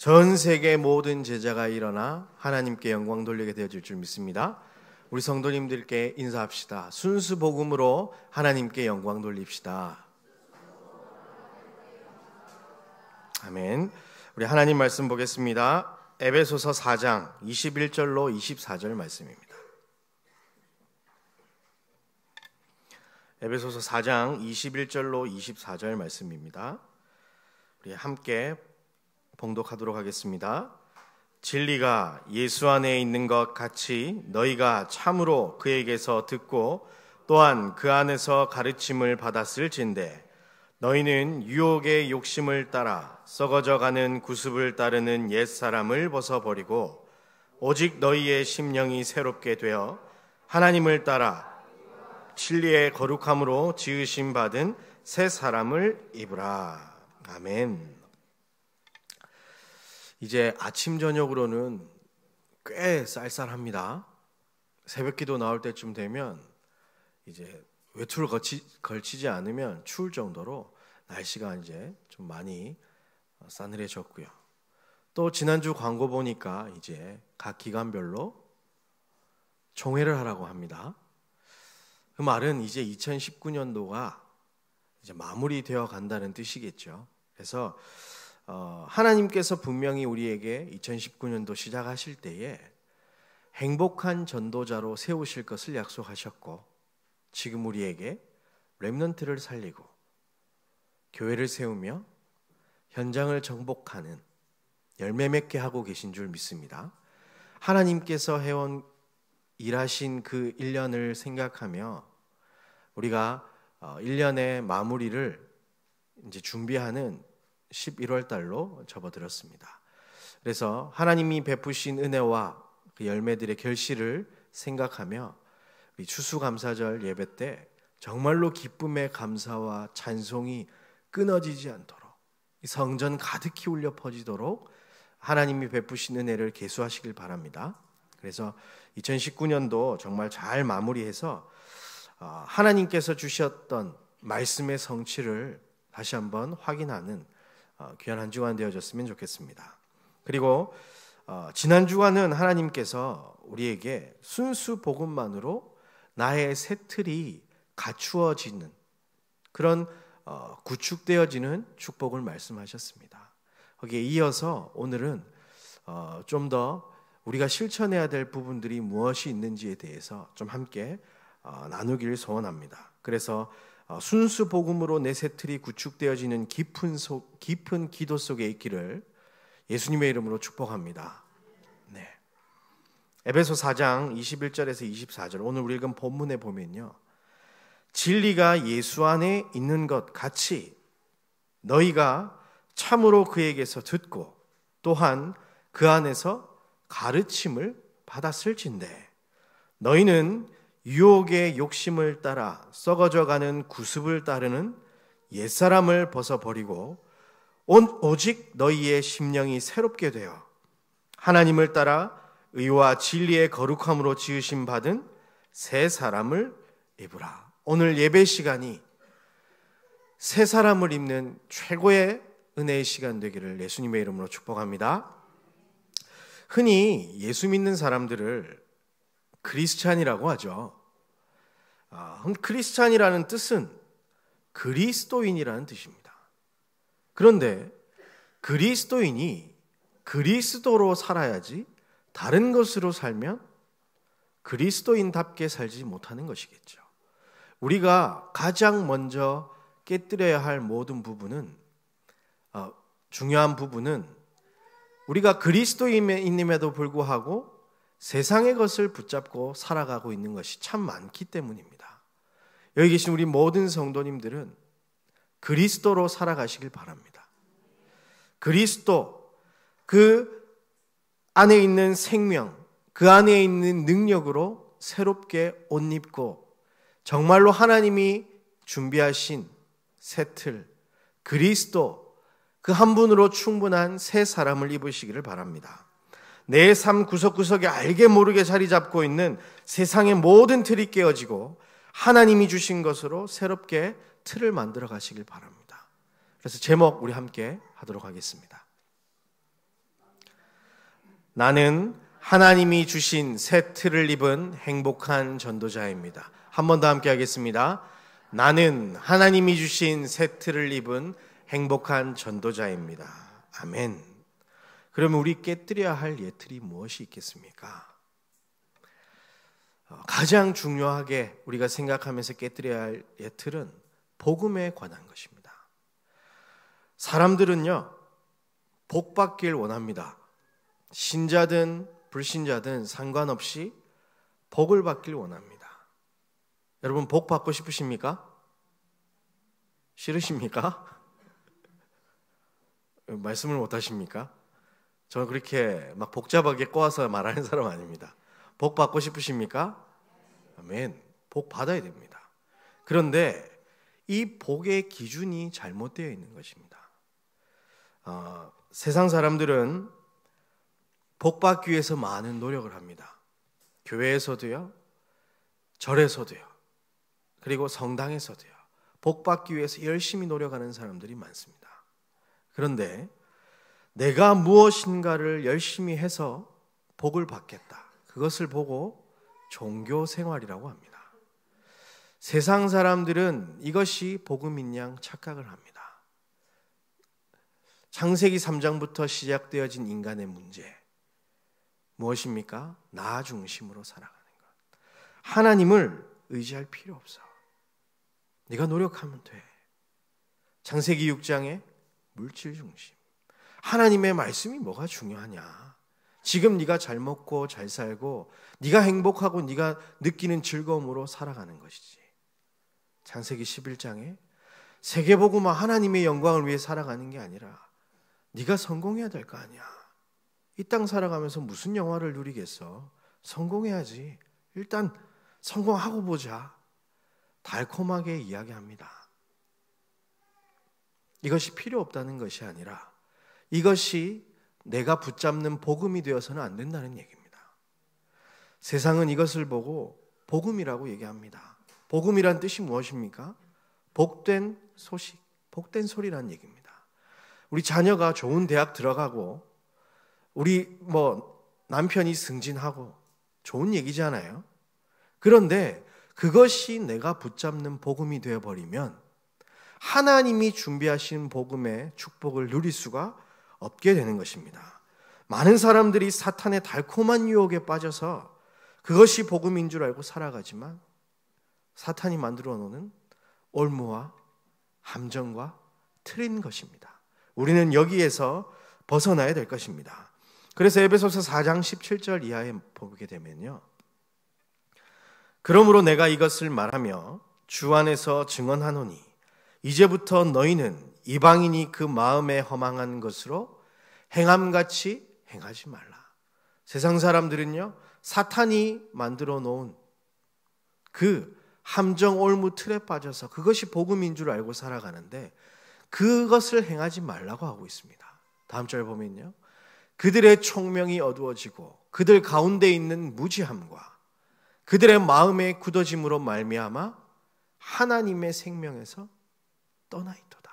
전 세계 모든 제자가 일어나 하나님께 영광 돌리게 되어질 줄 믿습니다. 우리 성도님들께 인사합시다. 순수 복음으로 하나님께 영광 돌립시다. 아멘. 우리 하나님 말씀 보겠습니다. 에베소서 4장 21절로 24절 말씀입니다. 에베소서 4장 21절로 24절 말씀입니다. 우리 함께 봉독하도록 하겠습니다. 진리가 예수 안에 있는 것 같이 너희가 참으로 그에게서 듣고 또한 그 안에서 가르침을 받았을진대 너희는 유혹의 욕심을 따라 썩어져가는 구습을 따르는 옛사람을 벗어버리고 오직 너희의 심령이 새롭게 되어 하나님을 따라 진리의 거룩함으로 지으심 받은 새 사람을 입으라. 아멘. 이제 아침 저녁으로는 꽤 쌀쌀합니다. 새벽기도 나올 때쯤 되면 이제 외투를 걸치지 않으면 추울 정도로 날씨가 이제 좀 많이 싸늘해졌고요. 또 지난주 광고 보니까 이제 각 기관별로 총회를 하라고 합니다. 그 말은 이제 2019년도가 이제 마무리되어 간다는 뜻이겠죠. 그래서 하나님께서 분명히 우리에게 2019년도 시작하실 때에 행복한 전도자로 세우실 것을 약속하셨고 지금 우리에게 렘넌트를 살리고 교회를 세우며 현장을 정복하는 열매 맺게 하고 계신 줄 믿습니다. 하나님께서 해온 일하신 그 1년을 생각하며 우리가 1년의 마무리를 이제 준비하는 11월 달로 접어들었습니다. 그래서 하나님이 베푸신 은혜와 그 열매들의 결실을 생각하며 우리 추수감사절 예배 때 정말로 기쁨의 감사와 찬송이 끊어지지 않도록 성전 가득히 울려 퍼지도록 하나님이 베푸신 은혜를 계수하시길 바랍니다. 그래서 2019년도 정말 잘 마무리해서 하나님께서 주셨던 말씀의 성취를 다시 한번 확인하는 귀한 한 주간 되어졌으면 좋겠습니다. 그리고 지난 주간은 하나님께서 우리에게 순수 복음만으로 나의 새 틀이 갖추어지는 그런 구축되어지는 축복을 말씀하셨습니다. 거기에 이어서 오늘은 좀 더 우리가 실천해야 될 부분들이 무엇이 있는지에 대해서 좀 함께 나누기를 소원합니다. 그래서 순수 복음으로 내 새 틀이 구축되어지는 깊은 기도 속에 있기를 예수님의 이름으로 축복합니다. 네. 에베소 4장 21절에서 24절 오늘 우리 읽은 본문에 보면요. 진리가 예수 안에 있는 것 같이 너희가 참으로 그에게서 듣고 또한 그 안에서 가르침을 받았을진대 너희는 유혹의 욕심을 따라 썩어져가는 구습을 따르는 옛사람을 벗어버리고 오직 너희의 심령이 새롭게 되어 하나님을 따라 의와 진리의 거룩함으로 지으심 받은 새 사람을 입으라. 오늘 예배 시간이 새 사람을 입는 최고의 은혜의 시간 되기를 예수님의 이름으로 축복합니다. 흔히 예수 믿는 사람들을 크리스찬이라고 하죠. 크리스찬이라는 뜻은 그리스도인이라는 뜻입니다. 그런데 그리스도인이 그리스도로 살아야지 다른 것으로 살면 그리스도인답게 살지 못하는 것이겠죠. 우리가 가장 먼저 깨뜨려야 할 모든 부분은 중요한 부분은 우리가 그리스도인임에도 불구하고 세상의 것을 붙잡고 살아가고 있는 것이 참 많기 때문입니다. 여기 계신 우리 모든 성도님들은 그리스도로 살아가시길 바랍니다. 그리스도, 그 안에 있는 생명, 그 안에 있는 능력으로 새롭게 옷 입고 정말로 하나님이 준비하신 새 틀, 그리스도, 그 한 분으로 충분한 새 사람을 입으시기를 바랍니다. 내 삶 구석구석에 알게 모르게 자리 잡고 있는 세상의 모든 틀이 깨어지고 하나님이 주신 것으로 새롭게 틀을 만들어 가시길 바랍니다. 그래서 제목 우리 함께 하도록 하겠습니다. 나는 하나님이 주신 새 틀을 입은 행복한 전도자입니다. 한 번 더 함께 하겠습니다. 나는 하나님이 주신 새 틀을 입은 행복한 전도자입니다. 아멘. 그러면 우리 깨뜨려야 할 예틀이 무엇이 있겠습니까? 가장 중요하게 우리가 생각하면서 깨뜨려야 할 예틀은 복음에 관한 것입니다. 사람들은요, 복 받길 원합니다. 신자든 불신자든 상관없이 복을 받길 원합니다. 여러분, 복 받고 싶으십니까? 싫으십니까? 말씀을 못 하십니까? 저는 그렇게 막 복잡하게 꼬아서 말하는 사람 아닙니다. 복 받고 싶으십니까? 아멘. 복 받아야 됩니다. 그런데 이 복의 기준이 잘못되어 있는 것입니다. 세상 사람들은 복 받기 위해서 많은 노력을 합니다. 교회에서도요, 절에서도요, 그리고 성당에서도요. 복 받기 위해서 열심히 노력하는 사람들이 많습니다. 그런데 내가 무엇인가를 열심히 해서 복을 받겠다, 그것을 보고 종교 생활이라고 합니다. 세상 사람들은 이것이 복음인 양 착각을 합니다. 창세기 3장부터 시작되어진 인간의 문제, 무엇입니까? 나 중심으로 살아가는 것. 하나님을 의지할 필요 없어. 네가 노력하면 돼. 창세기 6장에 물질 중심. 하나님의 말씀이 뭐가 중요하냐? 지금 네가 잘 먹고 잘 살고 네가 행복하고 네가 느끼는 즐거움으로 살아가는 것이지. 창세기 11장에 세계복음화 하나님의 영광을 위해 살아가는 게 아니라 네가 성공해야 될 거 아니야. 이 땅 살아가면서 무슨 영화를 누리겠어? 성공해야지. 일단 성공하고 보자. 달콤하게 이야기합니다. 이것이 필요 없다는 것이 아니라 이것이 내가 붙잡는 복음이 되어서는 안 된다는 얘기입니다. 세상은 이것을 보고 복음이라고 얘기합니다. 복음이란 뜻이 무엇입니까? 복된 소식, 복된 소리란 얘기입니다. 우리 자녀가 좋은 대학 들어가고 우리 남편이 승진하고 좋은 얘기잖아요. 그런데 그것이 내가 붙잡는 복음이 되어버리면 하나님이 준비하신 복음의 축복을 누릴 수가 없게 되는 것입니다. 많은 사람들이 사탄의 달콤한 유혹에 빠져서 그것이 복음인 줄 알고 살아가지만 사탄이 만들어 놓는 올무와 함정과 틀인 것입니다. 우리는 여기에서 벗어나야 될 것입니다. 그래서 에베소서 4장 17절 이하에 보게 되면요, 그러므로 내가 이것을 말하며 주 안에서 증언하노니 이제부터 너희는 이방인이 그 마음에 허망한 것으로 행함같이 행하지 말라. 세상 사람들은요, 사탄이 만들어 놓은 그 함정 올무 틀에 빠져서 그것이 복음인 줄 알고 살아가는데 그것을 행하지 말라고 하고 있습니다. 다음 절 보면요, 그들의 총명이 어두워지고 그들 가운데 있는 무지함과 그들의 마음의 굳어짐으로 말미암아 하나님의 생명에서 떠나 있도다.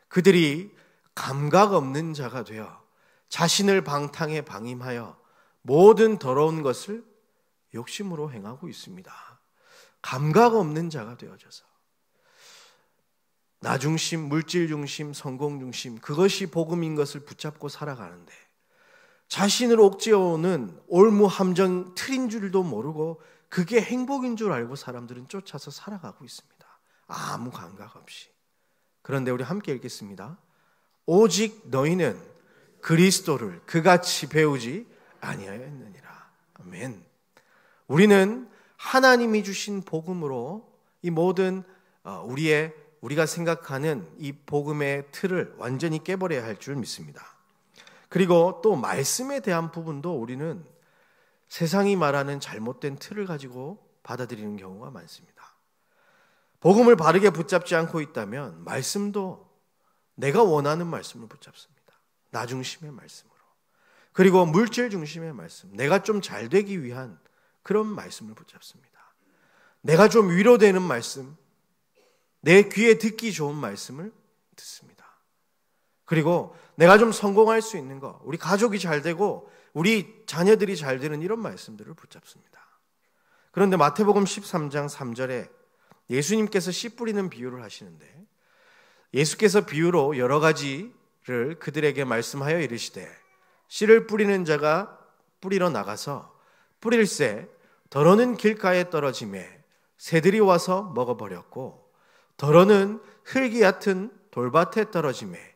그들이 감각 없는 자가 되어 자신을 방탕에 방임하여 모든 더러운 것을 욕심으로 행하고 있습니다. 감각 없는 자가 되어져서 나 중심, 물질 중심, 성공 중심, 그것이 복음인 것을 붙잡고 살아가는데 자신을 옥죄어오는 올무 함정 틀인 줄도 모르고 그게 행복인 줄 알고 사람들은 쫓아서 살아가고 있습니다. 아무 감각 없이. 그런데 우리 함께 읽겠습니다. 오직 너희는 그리스도를 그같이 배우지 아니하였느니라. 아멘. 우리는 하나님이 주신 복음으로 이 모든 우리가 생각하는 이 복음의 틀을 완전히 깨버려야 할 줄 믿습니다. 그리고 또 말씀에 대한 부분도 우리는 세상이 말하는 잘못된 틀을 가지고 받아들이는 경우가 많습니다. 복음을 바르게 붙잡지 않고 있다면 말씀도 내가 원하는 말씀을 붙잡습니다. 나 중심의 말씀으로. 그리고 물질 중심의 말씀, 내가 좀 잘 되기 위한 그런 말씀을 붙잡습니다. 내가 좀 위로되는 말씀, 내 귀에 듣기 좋은 말씀을 듣습니다. 그리고 내가 좀 성공할 수 있는 거, 우리 가족이 잘 되고 우리 자녀들이 잘 되는 이런 말씀들을 붙잡습니다. 그런데 마태복음 13장 3절에 예수님께서 씨 뿌리는 비유를 하시는데, 예수께서 비유로 여러 가지를 그들에게 말씀하여 이르시되, 씨를 뿌리는 자가 뿌리러 나가서 뿌릴새 더러는 길가에 떨어지매 새들이 와서 먹어버렸고, 더러는 흙이 얕은 돌밭에 떨어지매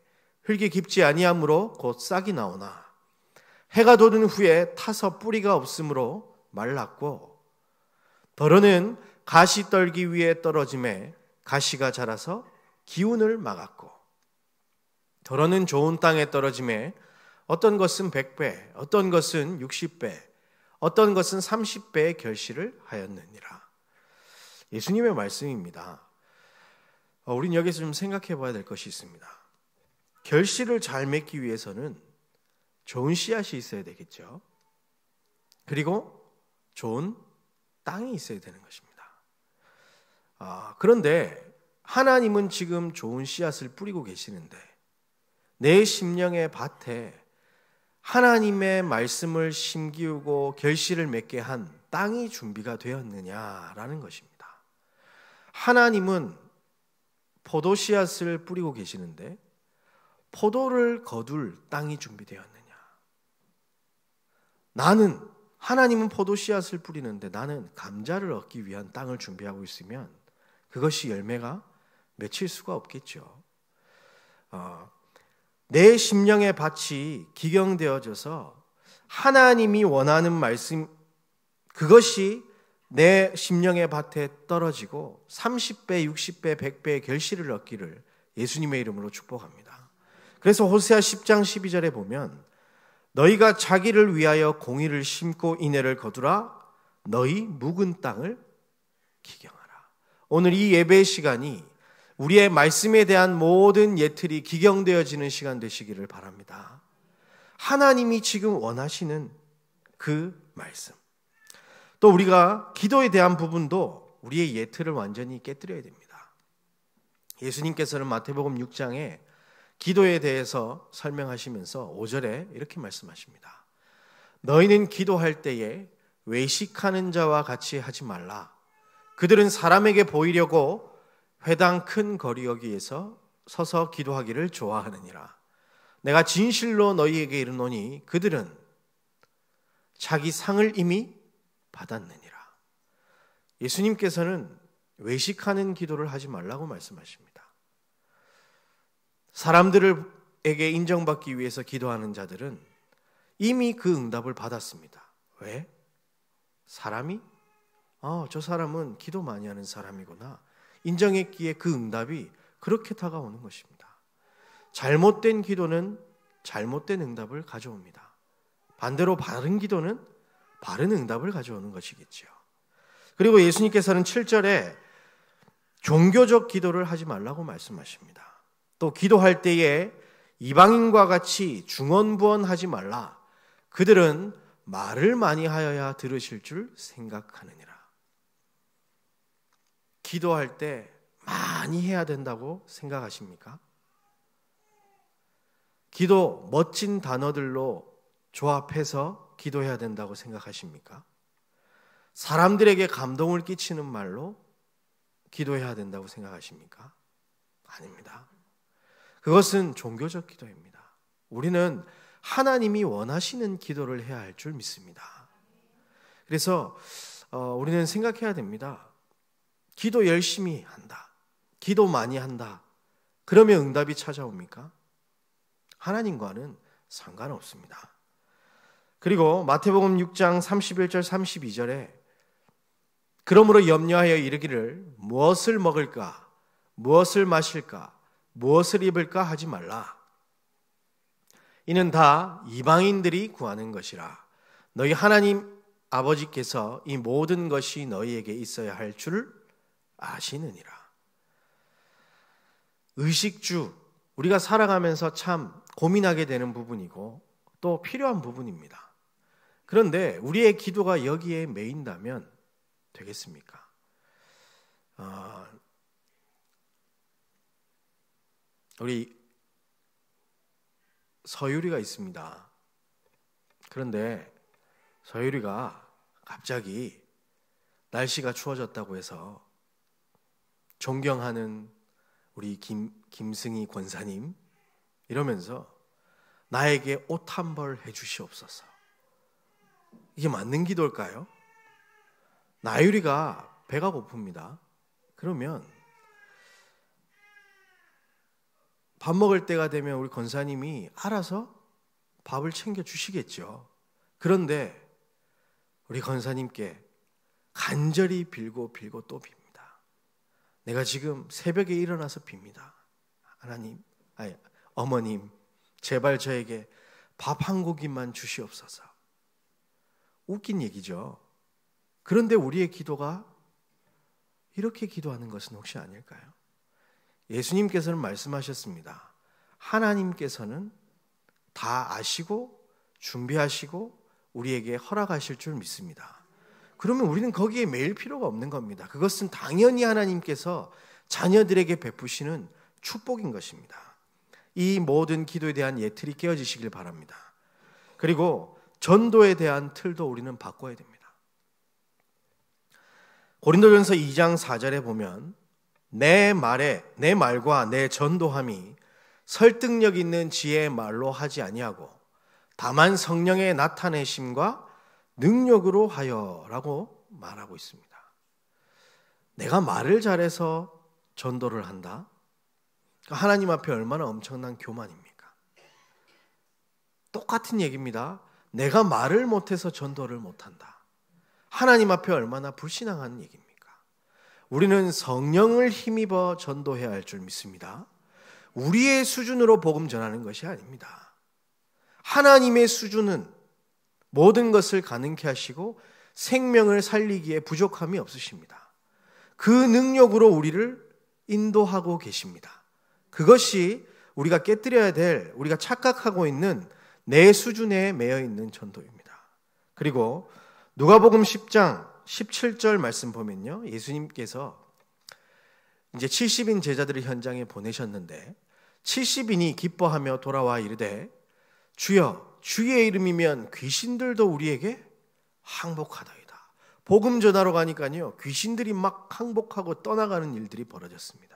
흙이 깊지 아니하므로 곧 싹이 나오나 해가 돋은 후에 타서 뿌리가 없으므로 말랐고, 더러는 가시 떨기 위에 떨어지매 가시가 자라서 기운을 막았고, 더러는 좋은 땅에 떨어지매 어떤 것은 100배, 어떤 것은 60배, 어떤 것은 30배의 결실을 하였느니라. 예수님의 말씀입니다. 우린 여기서 좀 생각해 봐야 될 것이 있습니다. 결실을 잘 맺기 위해서는 좋은 씨앗이 있어야 되겠죠. 그리고 좋은 땅이 있어야 되는 것입니다. 그런데 하나님은 지금 좋은 씨앗을 뿌리고 계시는데, 내 심령의 밭에 하나님의 말씀을 심기우고 결실을 맺게 한 땅이 준비가 되었느냐라는 것입니다. 하나님은 포도 씨앗을 뿌리고 계시는데 포도를 거둘 땅이 준비되었느냐? 하나님은 포도 씨앗을 뿌리는데 나는 감자를 얻기 위한 땅을 준비하고 있으면 그것이 열매가 맺힐 수가 없겠죠. 내 심령의 밭이 기경되어져서 하나님이 원하는 말씀, 그것이 내 심령의 밭에 떨어지고 30배, 60배, 100배의 결실을 얻기를 예수님의 이름으로 축복합니다. 그래서 호세아 10장 12절에 보면, 너희가 자기를 위하여 공의를 심고 인애를 거두라, 너희 묵은 땅을 기경하라. 오늘 이 예배 시간이 우리의 말씀에 대한 모든 예틀이 기경되어지는 시간 되시기를 바랍니다. 하나님이 지금 원하시는 그 말씀, 또 우리가 기도에 대한 부분도 우리의 예틀을 완전히 깨뜨려야 됩니다. 예수님께서는 마태복음 6장에 기도에 대해서 설명하시면서 5절에 이렇게 말씀하십니다. 너희는 기도할 때에 외식하는 자와 같이 하지 말라. 그들은 사람에게 보이려고 회당 큰 거리 여기에서 서서 기도하기를 좋아하느니라. 내가 진실로 너희에게 이르노니 그들은 자기 상을 이미 받았느니라. 예수님께서는 외식하는 기도를 하지 말라고 말씀하십니다. 사람들에게 인정받기 위해서 기도하는 자들은 이미 그 응답을 받았습니다. 왜? 사람이 저 사람은 기도 많이 하는 사람이구나 인정했기에 그 응답이 그렇게 다가오는 것입니다. 잘못된 기도는 잘못된 응답을 가져옵니다. 반대로 바른 기도는 바른 응답을 가져오는 것이겠죠. 그리고 예수님께서는 7절에 종교적 기도를 하지 말라고 말씀하십니다. 또 기도할 때에 이방인과 같이 중언부언하지 말라. 그들은 말을 많이 하여야 들으실 줄 생각하느니라. 기도할 때 많이 해야 된다고 생각하십니까? 기도 멋진 단어들로 조합해서 기도해야 된다고 생각하십니까? 사람들에게 감동을 끼치는 말로 기도해야 된다고 생각하십니까? 아닙니다. 그것은 종교적 기도입니다. 우리는 하나님이 원하시는 기도를 해야 할 줄 믿습니다. 그래서 우리는 생각해야 됩니다. 기도 열심히 한다. 기도 많이 한다. 그러면 응답이 찾아옵니까? 하나님과는 상관없습니다. 그리고 마태복음 6장 31절 32절에 그러므로 염려하여 이르기를 무엇을 먹을까? 무엇을 마실까? 무엇을 입을까? 하지 말라. 이는 다 이방인들이 구하는 것이라. 너희 하나님 아버지께서 이 모든 것이 너희에게 있어야 할 줄 아시느니라. 의식주, 우리가 살아가면서 참 고민하게 되는 부분이고 또 필요한 부분입니다. 그런데 우리의 기도가 여기에 매인다면 되겠습니까? 우리 서유리가 있습니다. 그런데 서유리가 갑자기 날씨가 추워졌다고 해서 존경하는 우리 김승희 권사님 이러면서 나에게 옷 한 벌 해주시옵소서. 이게 맞는 기도일까요? 나유리가 배가 고픕니다. 그러면 밥 먹을 때가 되면 우리 권사님이 알아서 밥을 챙겨 주시겠죠. 그런데 우리 권사님께 간절히 빌고 또 빕니다. 내가 지금 새벽에 일어나서 빕니다. 하나님, 어머님, 제발 저에게 밥 한 고기만 주시옵소서. 웃긴 얘기죠. 그런데 우리의 기도가 이렇게 기도하는 것은 혹시 아닐까요? 예수님께서는 말씀하셨습니다. 하나님께서는 다 아시고 준비하시고 우리에게 허락하실 줄 믿습니다. 그러면 우리는 거기에 매일 필요가 없는 겁니다. 그것은 당연히 하나님께서 자녀들에게 베푸시는 축복인 것입니다. 이 모든 기도에 대한 예틀이 깨어지시길 바랍니다. 그리고 전도에 대한 틀도 우리는 바꿔야 됩니다. 고린도전서 2장 4절에 보면 내 말과 내 전도함이 설득력 있는 지혜의 말로 하지 아니하고 다만 성령의 나타내심과 능력으로 하여라고 말하고 있습니다. 내가 말을 잘해서 전도를 한다? 하나님 앞에 얼마나 엄청난 교만입니까? 똑같은 얘기입니다. 내가 말을 못해서 전도를 못한다. 하나님 앞에 얼마나 불신앙한 얘기입니까? 우리는 성령을 힘입어 전도해야 할 줄 믿습니다. 우리의 수준으로 복음 전하는 것이 아닙니다. 하나님의 수준은 모든 것을 가능케 하시고 생명을 살리기에 부족함이 없으십니다. 그 능력으로 우리를 인도하고 계십니다. 그것이 우리가 깨뜨려야 될, 우리가 착각하고 있는 내 수준에 매여 있는 전도입니다. 그리고 누가복음 10장 17절 말씀 보면요, 예수님께서 이제 70인 제자들을 현장에 보내셨는데 70인이 기뻐하며 돌아와 이르되 주여 주의 이름이면 귀신들도 우리에게 항복하다이다. 복음 전하러 가니까요, 귀신들이 막 항복하고 떠나가는 일들이 벌어졌습니다.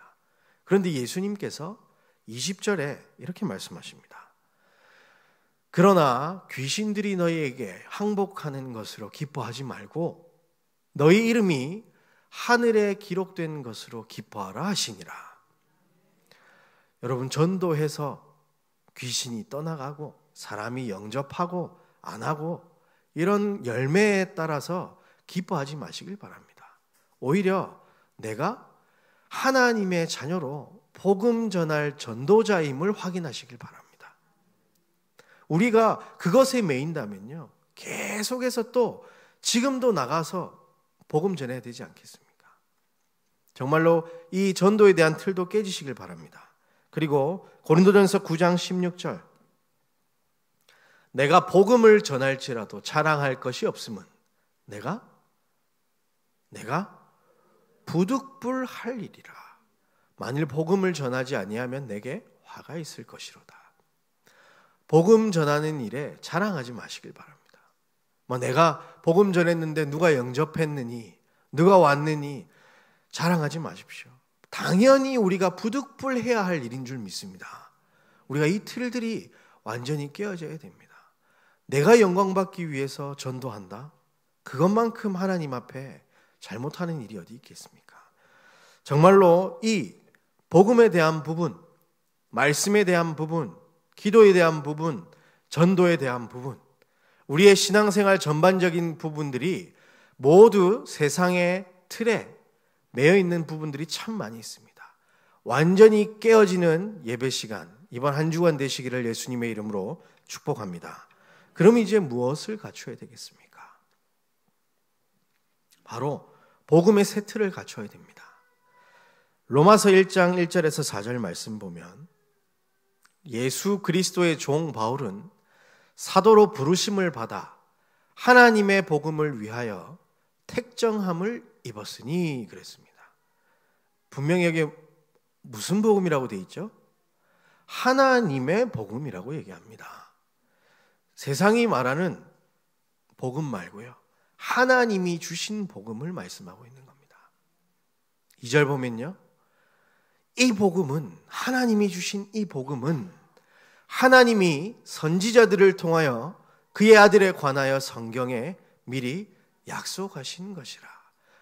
그런데 예수님께서 20절에 이렇게 말씀하십니다. 그러나 귀신들이 너희에게 항복하는 것으로 기뻐하지 말고 너희 이름이 하늘에 기록된 것으로 기뻐하라 하시니라. 여러분, 전도해서 귀신이 떠나가고 사람이 영접하고 안 하고 이런 열매에 따라서 기뻐하지 마시길 바랍니다. 오히려 내가 하나님의 자녀로 복음 전할 전도자임을 확인하시길 바랍니다. 우리가 그것에 매인다면요, 계속해서 또 지금도 나가서 복음 전해야 되지 않겠습니까? 정말로 이 전도에 대한 틀도 깨지시길 바랍니다. 그리고 고린도전서 9장 16절 내가 복음을 전할지라도 자랑할 것이 없음은 내가 부득불할 일이라. 만일 복음을 전하지 아니하면 내게 화가 있을 것이로다. 복음 전하는 일에 자랑하지 마시길 바랍니다. 내가 복음 전했는데 누가 영접했느니, 누가 왔느니 자랑하지 마십시오. 당연히 우리가 부득불해야 할 일인 줄 믿습니다. 우리가 이 틀들이 완전히 깨어져야 됩니다. 내가 영광받기 위해서 전도한다? 그것만큼 하나님 앞에 잘못하는 일이 어디 있겠습니까? 정말로 이 복음에 대한 부분, 말씀에 대한 부분, 기도에 대한 부분, 전도에 대한 부분, 우리의 신앙생활 전반적인 부분들이 모두 세상의 틀에 매여 있는 부분들이 참 많이 있습니다. 완전히 깨어지는 예배 시간, 이번 한 주간 되시기를 예수님의 이름으로 축복합니다. 그럼 이제 무엇을 갖춰야 되겠습니까? 바로 복음의 새 틀을 갖춰야 됩니다. 로마서 1장 1절에서 4절 말씀 보면 예수 그리스도의 종 바울은 사도로 부르심을 받아 하나님의 복음을 위하여 택정함을 입었으니 그랬습니다. 분명히 여기 무슨 복음이라고 돼 있죠? 하나님의 복음이라고 얘기합니다. 세상이 말하는 복음 말고요. 하나님이 주신 복음을 말씀하고 있는 겁니다. 2절 보면요. 이 복음은, 하나님이 주신 이 복음은 하나님이 선지자들을 통하여 그의 아들에 관하여 성경에 미리 약속하신 것이라.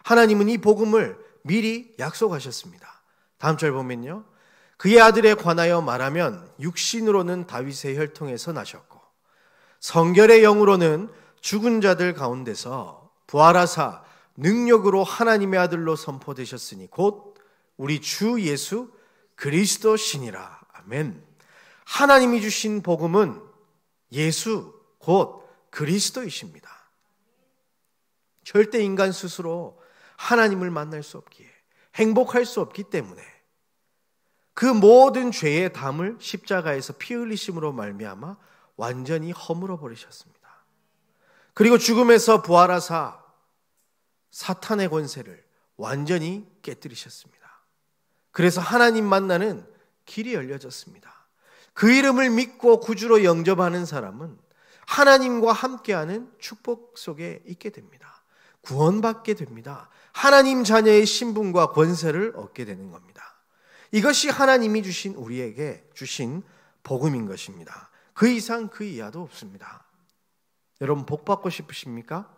하나님은 이 복음을 미리 약속하셨습니다. 다음 절 보면요. 그의 아들에 관하여 말하면 육신으로는 다윗의 혈통에서 나셨고 성결의 영으로는 죽은 자들 가운데서 부활하사 능력으로 하나님의 아들로 선포되셨으니 곧 우리 주 예수 그리스도시니라. 아멘. 하나님이 주신 복음은 예수 곧 그리스도이십니다. 절대 인간 스스로 하나님을 만날 수 없기에, 행복할 수 없기 때문에 그 모든 죄의 담을 십자가에서 피 흘리심으로 말미암아 완전히 허물어 버리셨습니다. 그리고 죽음에서 부활하사 사탄의 권세를 완전히 깨뜨리셨습니다. 그래서 하나님 만나는 길이 열려졌습니다. 그 이름을 믿고 구주로 영접하는 사람은 하나님과 함께하는 축복 속에 있게 됩니다. 구원받게 됩니다. 하나님 자녀의 신분과 권세를 얻게 되는 겁니다. 이것이 하나님이 주신 우리에게 주신 복음인 것입니다. 그 이상 그 이하도 없습니다. 여러분 복 받고 싶으십니까?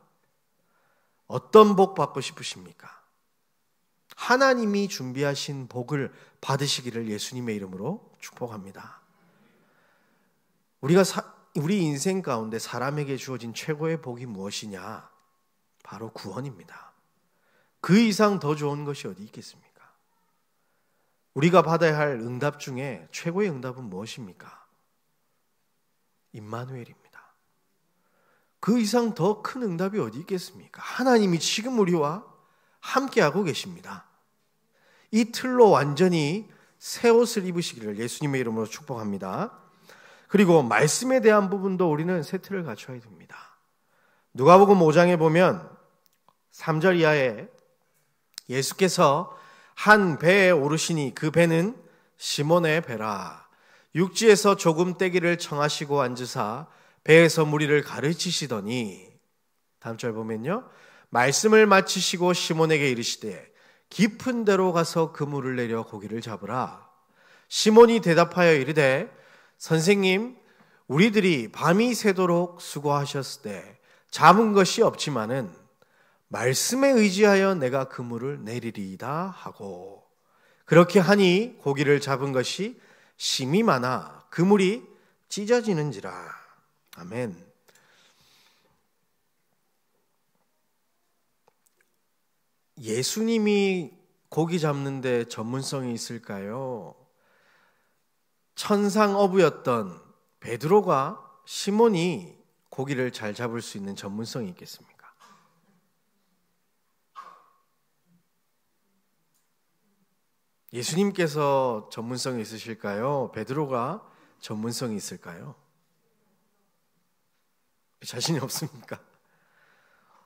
어떤 복 받고 싶으십니까? 하나님이 준비하신 복을 받으시기를 예수님의 이름으로 축복합니다. 우리 인생 가운데 사람에게 주어진 최고의 복이 무엇이냐? 바로 구원입니다. 그 이상 더 좋은 것이 어디 있겠습니까? 우리가 받아야 할 응답 중에 최고의 응답은 무엇입니까? 임마누엘입니다. 그 이상 더 큰 응답이 어디 있겠습니까? 하나님이 지금 우리와 함께하고 계십니다. 이 틀로 완전히 새 옷을 입으시기를 예수님의 이름으로 축복합니다. 그리고 말씀에 대한 부분도 우리는 새 틀을 갖춰야 됩니다. 누가복음 5장에 보면 3절 이하에 예수께서 한 배에 오르시니 그 배는 시몬의 배라. 육지에서 조금 떼기를 청하시고 앉으사 배에서 무리를 가르치시더니, 다음 절 보면요, 말씀을 마치시고 시몬에게 이르시되 깊은 데로 가서 그물을 내려 고기를 잡으라. 시몬이 대답하여 이르되 선생님, 우리들이 밤이 새도록 수고하셨을 때 잡은 것이 없지만은 말씀에 의지하여 내가 그물을 내리리이다 하고, 그렇게 하니 고기를 잡은 것이 심이 많아 그물이 찢어지는지라. 아멘. 예수님이 고기 잡는데 전문성이 있을까요? 천상어부였던 베드로가, 시몬이 고기를 잘 잡을 수 있는 전문성이 있겠습니까? 예수님께서 전문성이 있으실까요? 베드로가 전문성이 있을까요? 자신이 없습니까?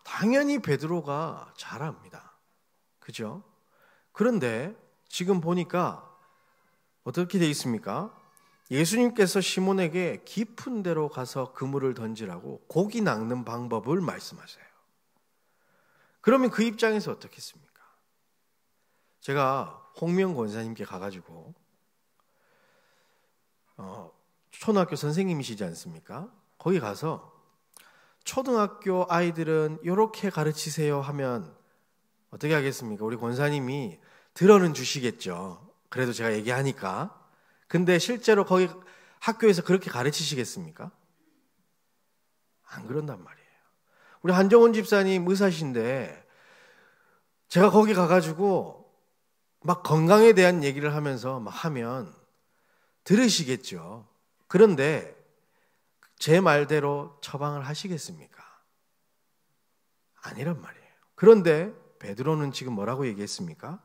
당연히 베드로가 잘합니다. 그죠? 그런데 지금 보니까 어떻게 되어 있습니까? 예수님께서 시몬에게 깊은 데로 가서 그물을 던지라고 고기 낚는 방법을 말씀하세요. 그러면 그 입장에서 어떻겠습니까? 제가 홍명 권사님께 가가지고 초등학교 선생님이시지 않습니까? 거기 가서 초등학교 아이들은 이렇게 가르치세요 하면 어떻게 하겠습니까? 우리 권사님이 들어는 주시겠죠. 그래도 제가 얘기하니까. 근데 실제로 거기 학교에서 그렇게 가르치시겠습니까? 안 그런단 말이에요. 우리 한정훈 집사님 의사신데 제가 거기 가가지고 막 건강에 대한 얘기를 하면서 막 하면 들으시겠죠. 그런데 제 말대로 처방을 하시겠습니까? 아니란 말이에요. 그런데 베드로는 지금 뭐라고 얘기했습니까?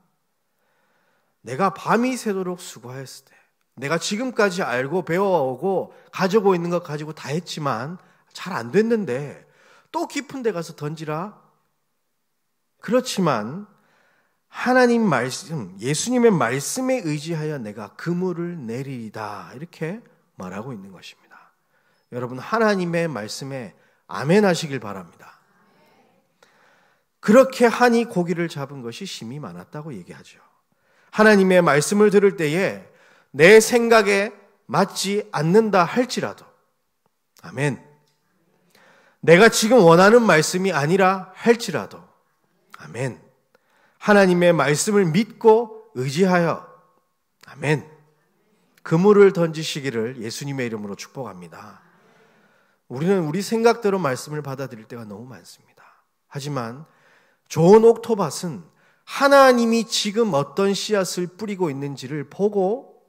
내가 밤이 새도록 수고했을 때, 내가 지금까지 알고 배워오고 가지고 있는 것 가지고 다 했지만 잘 안 됐는데 또 깊은 데 가서 던지라. 그렇지만 하나님 말씀, 예수님의 말씀에 의지하여 내가 그물을 내리리다 이렇게 말하고 있는 것입니다. 여러분 하나님의 말씀에 아멘 하시길 바랍니다. 그렇게 하니 고기를 잡은 것이 심히 많았다고 얘기하죠. 하나님의 말씀을 들을 때에 내 생각에 맞지 않는다 할지라도 아멘. 내가 지금 원하는 말씀이 아니라 할지라도 아멘. 하나님의 말씀을 믿고 의지하여 아멘. 그물을 던지시기를 예수님의 이름으로 축복합니다. 우리는 우리 생각대로 말씀을 받아들일 때가 너무 많습니다. 하지만 좋은 옥토밭은 하나님이 지금 어떤 씨앗을 뿌리고 있는지를 보고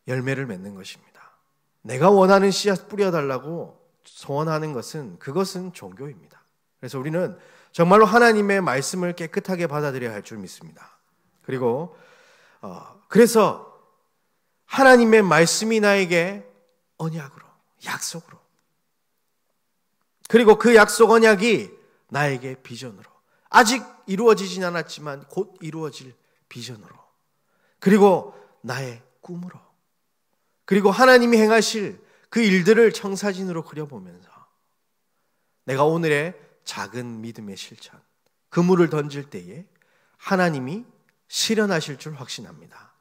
열매를 맺는 것입니다. 내가 원하는 씨앗 뿌려달라고 소원하는 것은 그것은 종교입니다. 그래서 우리는 정말로 하나님의 말씀을 깨끗하게 받아들여야 할 줄 믿습니다. 그리고 그래서 하나님의 말씀이 나에게 언약으로, 약속으로, 그리고 그 약속 언약이 나에게 비전으로, 아직 이루어지진 않았지만 곧 이루어질 비전으로, 그리고 나의 꿈으로, 그리고 하나님이 행하실 그 일들을 청사진으로 그려보면서 내가 오늘의 작은 믿음의 실천, 그물을 던질 때에 하나님이 실현하실 줄 확신합니다.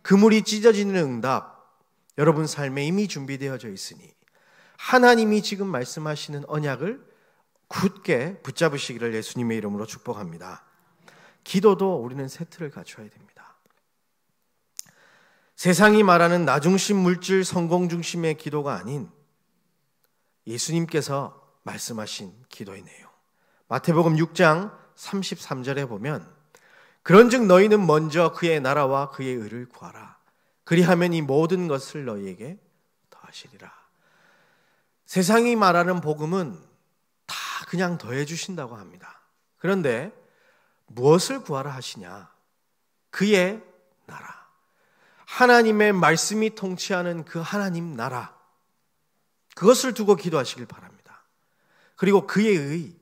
그물이 찢어지는 응답, 여러분 삶에 이미 준비되어져 있으니 하나님이 지금 말씀하시는 언약을 굳게 붙잡으시기를 예수님의 이름으로 축복합니다. 기도도 우리는 세트를 갖춰야 됩니다. 세상이 말하는 나 중심 물질 성공 중심의 기도가 아닌 예수님께서 말씀하신 기도의 내용. 마태복음 6장 33절에 보면 그런즉 너희는 먼저 그의 나라와 그의 의를 구하라. 그리하면 이 모든 것을 너희에게 더하시리라. 세상이 말하는 복음은 다 그냥 더해 주신다고 합니다. 그런데 무엇을 구하라 하시냐? 그의 나라. 하나님의 말씀이 통치하는 그 하나님 나라. 그것을 두고 기도하시길 바랍니다. 그리고 그의 의,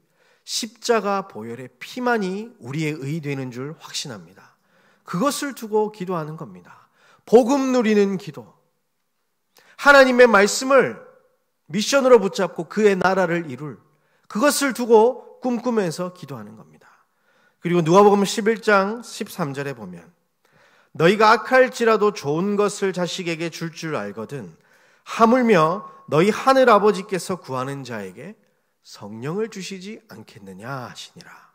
십자가 보혈의 피만이 우리의 의 되는 줄 확신합니다. 그것을 두고 기도하는 겁니다. 복음 누리는 기도. 하나님의 말씀을 미션으로 붙잡고 그의 나라를 이룰 그것을 두고 꿈꾸면서 기도하는 겁니다. 그리고 누가복음 11장 13절에 보면 너희가 악할지라도 좋은 것을 자식에게 줄 줄 알거든 하물며 너희 하늘 아버지께서 구하는 자에게 성령을 주시지 않겠느냐 하시니라.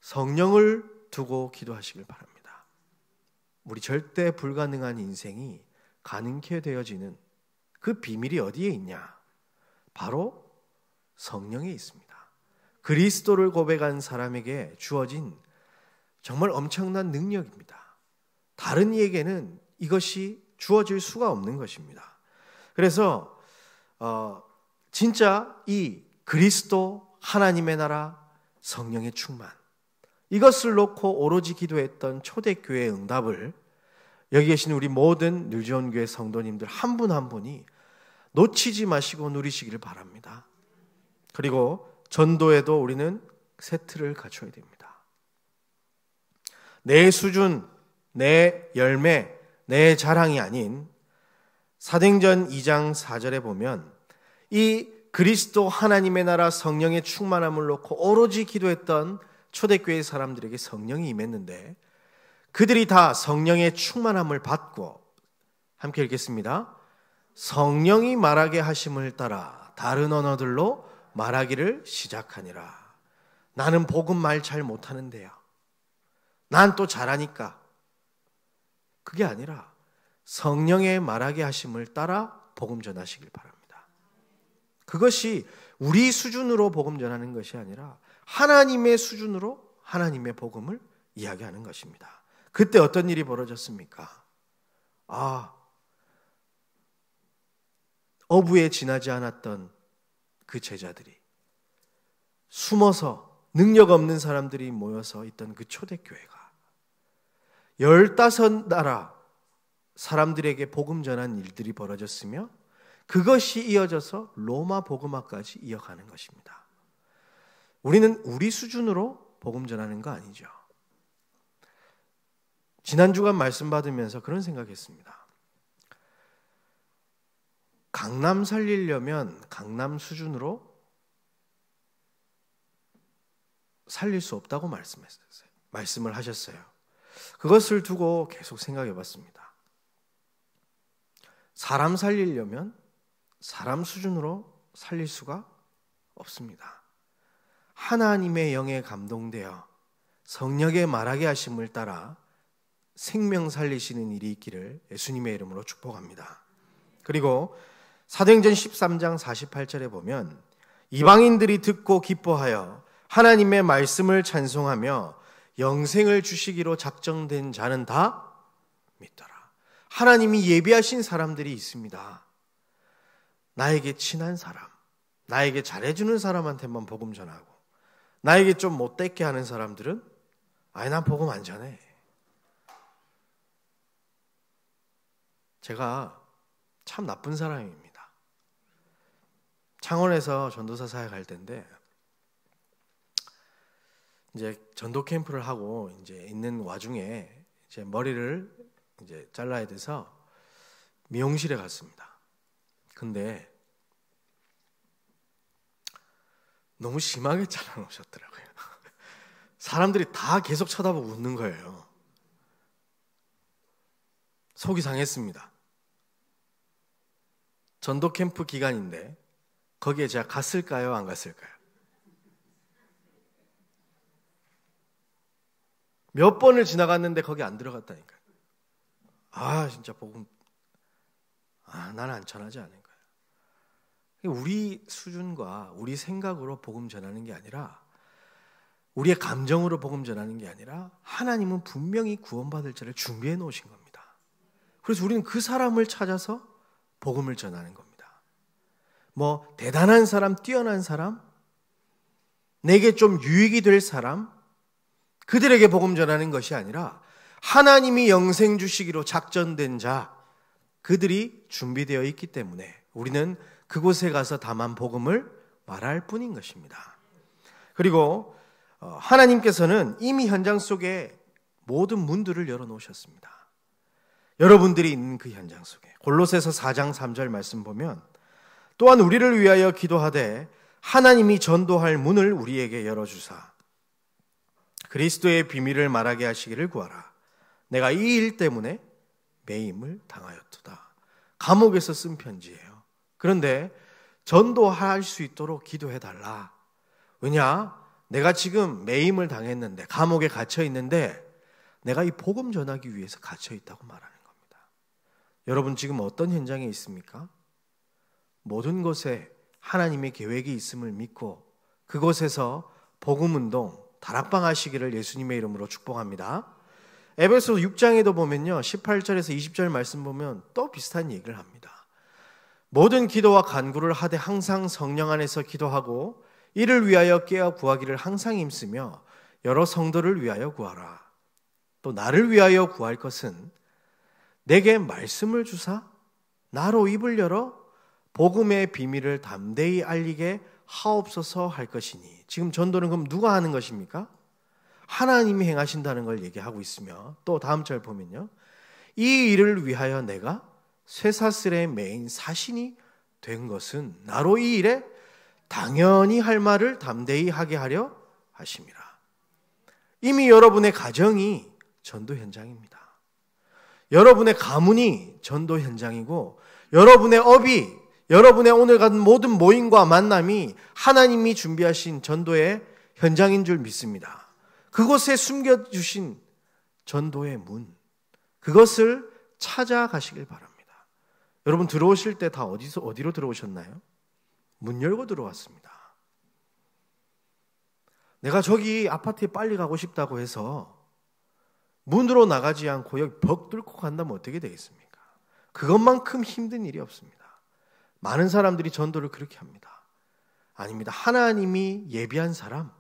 성령을 두고 기도하시길 바랍니다. 우리 절대 불가능한 인생이 가능케 되어지는 그 비밀이 어디에 있냐? 바로 성령에 있습니다. 그리스도를 고백한 사람에게 주어진 정말 엄청난 능력입니다. 다른 이에게는 이것이 주어질 수가 없는 것입니다. 그래서 진짜 이 그리스도 하나님의 나라 성령의 충만 이것을 놓고 오로지 기도했던 초대교회의 응답을 여기 계신 우리 모든 뉴지온교회 성도님들 한 분 한 분이 놓치지 마시고 누리시기를 바랍니다. 그리고 전도에도 우리는 세트를 갖춰야 됩니다. 내 수준, 내 열매, 내 자랑이 아닌 사도행전 2장 4절에 보면 이 그리스도 하나님의 나라 성령의 충만함을 놓고 오로지 기도했던 초대교회 사람들에게 성령이 임했는데 그들이 다 성령의 충만함을 받고 함께 읽겠습니다. 성령이 말하게 하심을 따라 다른 언어들로 말하기를 시작하니라. 나는 복음 말 잘 못하는데요. 난 또 잘하니까. 그게 아니라 성령의 말하게 하심을 따라 복음 전하시길 바랍니다. 그것이 우리 수준으로 복음 전하는 것이 아니라 하나님의 수준으로 하나님의 복음을 이야기하는 것입니다. 그때 어떤 일이 벌어졌습니까? 어부에 지나지 않았던 그 제자들이 숨어서 능력 없는 사람들이 모여서 있던 그 초대교회가 15나라 사람들에게 복음 전한 일들이 벌어졌으며 그것이 이어져서 로마 복음화까지 이어가는 것입니다. 우리는 우리 수준으로 복음 전하는 거 아니죠. 지난 주간 말씀 받으면서 그런 생각했습니다. 강남 살리려면 강남 수준으로 살릴 수 없다고 말씀을 하셨어요. 그것을 두고 계속 생각해 봤습니다. 사람 살리려면 사람 수준으로 살릴 수가 없습니다. 하나님의 영에 감동되어 성령의 말하게 하심을 따라 생명 살리시는 일이 있기를 예수님의 이름으로 축복합니다. 그리고 사도행전 13장 48절에 보면 이방인들이 듣고 기뻐하여 하나님의 말씀을 찬송하며 영생을 주시기로 작정된 자는 다 믿더라. 하나님이 예비하신 사람들이 있습니다. 나에게 친한 사람, 나에게 잘해주는 사람한테만 복음 전하고 나에게 좀 못되게 하는 사람들은 아니 난 복음 안 전해. 제가 참 나쁜 사람입니다. 창원에서 전도사 사역할 때인데 이제 전도 캠프를 하고 이제 있는 와중에 이제 머리를 이제 잘라야 돼서 미용실에 갔습니다. 근데 너무 심하게 잘라놓으셨더라고요. 사람들이 다 계속 쳐다보고 웃는 거예요. 속이 상했습니다. 전도 캠프 기간인데 거기에 제가 갔을까요? 안 갔을까요? 몇 번을 지나갔는데 거기 안 들어갔다니까요. 진짜 복음 나는 안 전하지 않을 거예요. 우리 수준과 우리 생각으로 복음 전하는 게 아니라 우리의 감정으로 복음 전하는 게 아니라 하나님은 분명히 구원받을 자를 준비해 놓으신 겁니다. 그래서 우리는 그 사람을 찾아서 복음을 전하는 겁니다. 뭐 대단한 사람, 뛰어난 사람, 내게 좀 유익이 될 사람, 그들에게 복음 전하는 것이 아니라 하나님이 영생 주시기로 작전된 자, 그들이 준비되어 있기 때문에 우리는 그곳에 가서 다만 복음을 말할 뿐인 것입니다. 그리고 하나님께서는 이미 현장 속에 모든 문들을 열어놓으셨습니다. 여러분들이 있는 그 현장 속에 골로새서 4장 3절 말씀 보면 또한 우리를 위하여 기도하되 하나님이 전도할 문을 우리에게 열어주사 그리스도의 비밀을 말하게 하시기를 구하라. 내가 이 일 때문에 매임을 당하였도다. 감옥에서 쓴 편지예요. 그런데 전도할 수 있도록 기도해달라. 왜냐? 내가 지금 매임을 당했는데 감옥에 갇혀 있는데 내가 이 복음 전하기 위해서 갇혀 있다고 말하는 겁니다. 여러분 지금 어떤 현장에 있습니까? 모든 곳에 하나님의 계획이 있음을 믿고 그곳에서 복음 운동 다락방 하시기를 예수님의 이름으로 축복합니다. 에베소 6장에도 보면요 18절에서 20절 말씀 보면 또 비슷한 얘기를 합니다. 모든 기도와 간구를 하되 항상 성령 안에서 기도하고 이를 위하여 깨어 구하기를 항상 힘쓰며 여러 성도를 위하여 구하라. 또 나를 위하여 구할 것은 내게 말씀을 주사 나로 입을 열어 복음의 비밀을 담대히 알리게 하옵소서 할 것이니. 지금 전도는 그럼 누가 하는 것입니까? 하나님이 행하신다는 걸 얘기하고 있으며 또 다음 절 보면요 이 일을 위하여 내가 쇠사슬의 매인 사신이 된 것은 나로 이 일에 당연히 할 말을 담대히 하게 하려 하심이라. 이미 여러분의 가정이 전도 현장입니다. 여러분의 가문이 전도 현장이고 여러분의 업이 여러분의 오늘 같은 모든 모임과 만남이 하나님이 준비하신 전도의 현장인 줄 믿습니다. 그곳에 숨겨주신 전도의 문, 그것을 찾아가시길 바랍니다. 여러분 들어오실 때 다 어디로 들어오셨나요? 문 열고 들어왔습니다. 내가 저기 아파트에 빨리 가고 싶다고 해서 문으로 나가지 않고 여기 벽 뚫고 간다면 어떻게 되겠습니까? 그것만큼 힘든 일이 없습니다. 많은 사람들이 전도를 그렇게 합니다. 아닙니다. 하나님이 예비한 사람,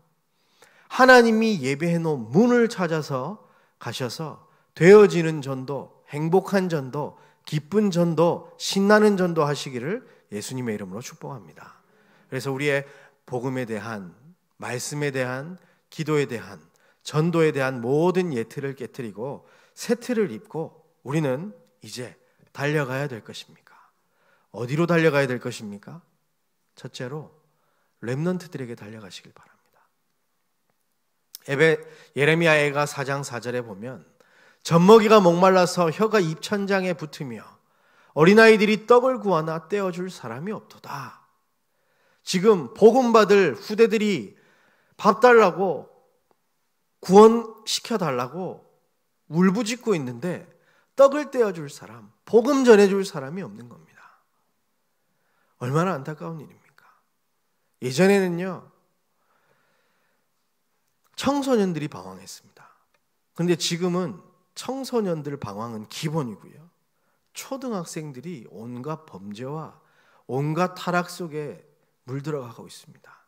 하나님이 예배해 놓은 문을 찾아서 가셔서 되어지는 전도, 행복한 전도, 기쁜 전도, 신나는 전도 하시기를 예수님의 이름으로 축복합니다. 그래서 우리의 복음에 대한, 말씀에 대한, 기도에 대한, 전도에 대한 모든 예틀을 깨트리고 새 틀을 입고 우리는 이제 달려가야 될 것입니까? 어디로 달려가야 될 것입니까? 첫째로 렘넌트들에게 달려가시길 바랍니다. 예레미야가 4장 4절에 보면 젖먹이가 목말라서 혀가 입천장에 붙으며 어린아이들이 떡을 구하나 떼어줄 사람이 없도다. 지금 복음받을 후대들이 밥 달라고 구원시켜달라고 울부짖고 있는데 떡을 떼어줄 사람, 복음 전해줄 사람이 없는 겁니다. 얼마나 안타까운 일입니까? 예전에는요, 청소년들이 방황했습니다. 그런데 지금은 청소년들 방황은 기본이고요. 초등학생들이 온갖 범죄와 온갖 타락 속에 물들어가고 있습니다.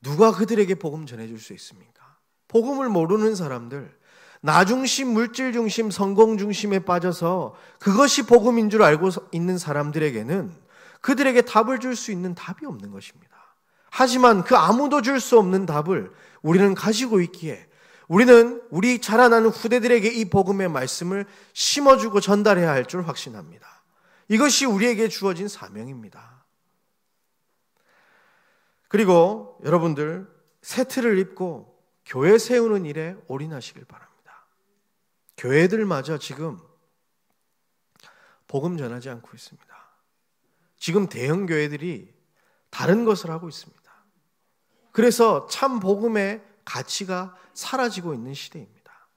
누가 그들에게 복음 전해줄 수 있습니까? 복음을 모르는 사람들, 나 중심, 물질 중심, 성공 중심에 빠져서 그것이 복음인 줄 알고 있는 사람들에게는 그들에게 답을 줄 수 있는 답이 없는 것입니다. 하지만 그 아무도 줄 수 없는 답을 우리는 가지고 있기에 우리는 우리 자라나는 후대들에게 이 복음의 말씀을 심어주고 전달해야 할 줄 확신합니다. 이것이 우리에게 주어진 사명입니다. 그리고 여러분들 새 틀을 입고 교회 세우는 일에 올인하시길 바랍니다. 교회들마저 지금 복음 전하지 않고 있습니다. 지금 대형 교회들이 다른 것을 하고 있습니다. 그래서 참 복음의 가치가 사라지고 있는 시대입니다.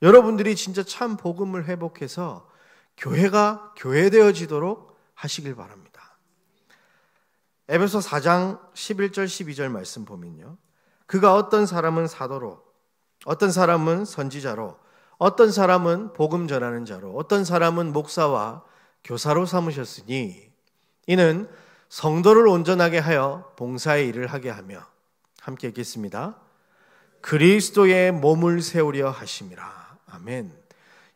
여러분들이 진짜 참 복음을 회복해서 교회가 교회되어지도록 하시길 바랍니다. 에베소 4장 11절 12절 말씀 보면요, 그가 어떤 사람은 사도로, 어떤 사람은 선지자로, 어떤 사람은 복음 전하는 자로, 어떤 사람은 목사와 교사로 삼으셨으니 이는 성도를 온전하게 하여 봉사의 일을 하게 하며, 함께 읽겠습니다. 그리스도의 몸을 세우려 하심이라. 아멘.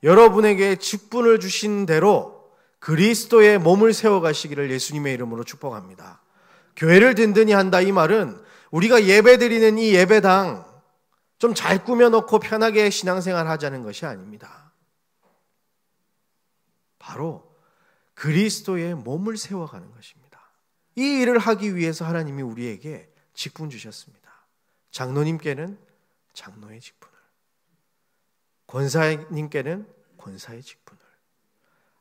여러분에게 직분을 주신 대로 그리스도의 몸을 세워가시기를 예수님의 이름으로 축복합니다. 교회를 든든히 한다, 이 말은 우리가 예배드리는 이 예배당 좀 잘 꾸며놓고 편하게 신앙생활 하자는 것이 아닙니다. 바로 그리스도의 몸을 세워가는 것입니다. 이 일을 하기 위해서 하나님이 우리에게 직분 주셨습니다. 장로님께는 장로의 직분을, 권사님께는 권사의 직분을,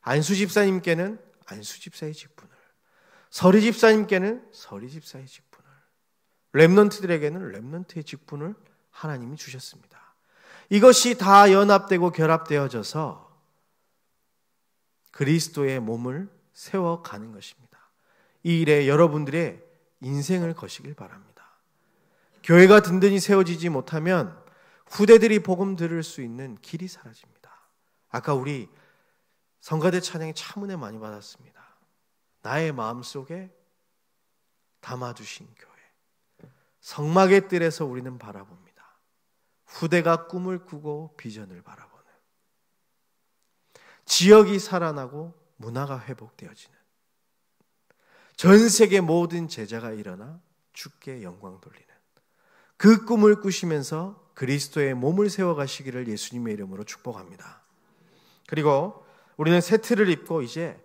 안수집사님께는 안수집사의 직분을, 서리집사님께는 서리집사의 직분을, 렘넌트들에게는 렘넌트의 직분을 하나님이 주셨습니다. 이것이 다 연합되고 결합되어져서 그리스도의 몸을 세워가는 것입니다. 이 일에 여러분들의 인생을 거시길 바랍니다. 교회가 든든히 세워지지 못하면 후대들이 복음 들을 수 있는 길이 사라집니다. 아까 우리 성가대 찬양이 참 은혜 많이 받았습니다. 나의 마음속에 담아두신 교회, 성막의 뜰에서 우리는 바라봅니다. 후대가 꿈을 꾸고 비전을 바라보는, 지역이 살아나고 문화가 회복되어지는, 전 세계 모든 제자가 일어나 주께 영광 돌리는 그 꿈을 꾸시면서 그리스도의 몸을 세워가시기를 예수님의 이름으로 축복합니다. 그리고 우리는 새 틀을 입고 이제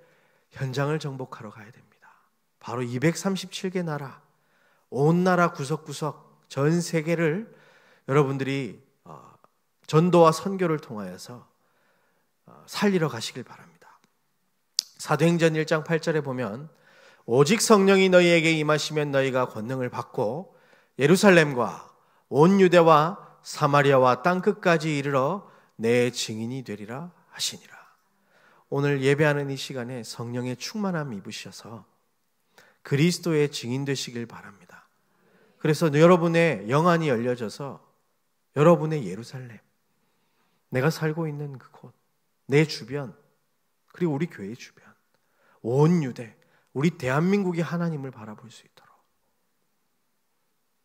현장을 정복하러 가야 됩니다. 바로 237개 나라, 온 나라 구석구석 전 세계를 여러분들이 전도와 선교를 통하여서 살리러 가시길 바랍니다. 사도행전 1장 8절에 보면 오직 성령이 너희에게 임하시면 너희가 권능을 받고 예루살렘과 온 유대와 사마리아와 땅끝까지 이르러 내 증인이 되리라 하시니라. 오늘 예배하는 이 시간에 성령의 충만함 입으셔서 그리스도의 증인 되시길 바랍니다. 그래서 여러분의 영안이 열려져서 여러분의 예루살렘, 내가 살고 있는 그곳, 내 주변, 그리고 우리 교회 주변, 온 유대, 우리 대한민국이 하나님을 바라볼 수 있도록,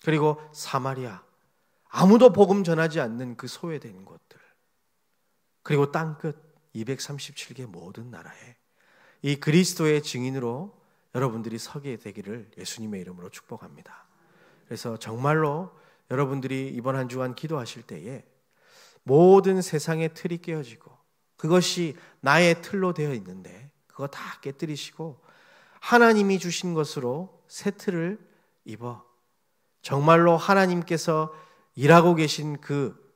그리고 사마리아, 아무도 복음 전하지 않는 그 소외된 곳들, 그리고 땅끝 237개 모든 나라에 이 그리스도의 증인으로 여러분들이 서게 되기를 예수님의 이름으로 축복합니다. 그래서 정말로 여러분들이 이번 한 주간 기도하실 때에 모든 세상의 틀이 깨어지고 그것이 나의 틀로 되어 있는데 그거 다 깨뜨리시고 하나님이 주신 것으로 새 틀을 입어 정말로 하나님께서 일하고 계신 그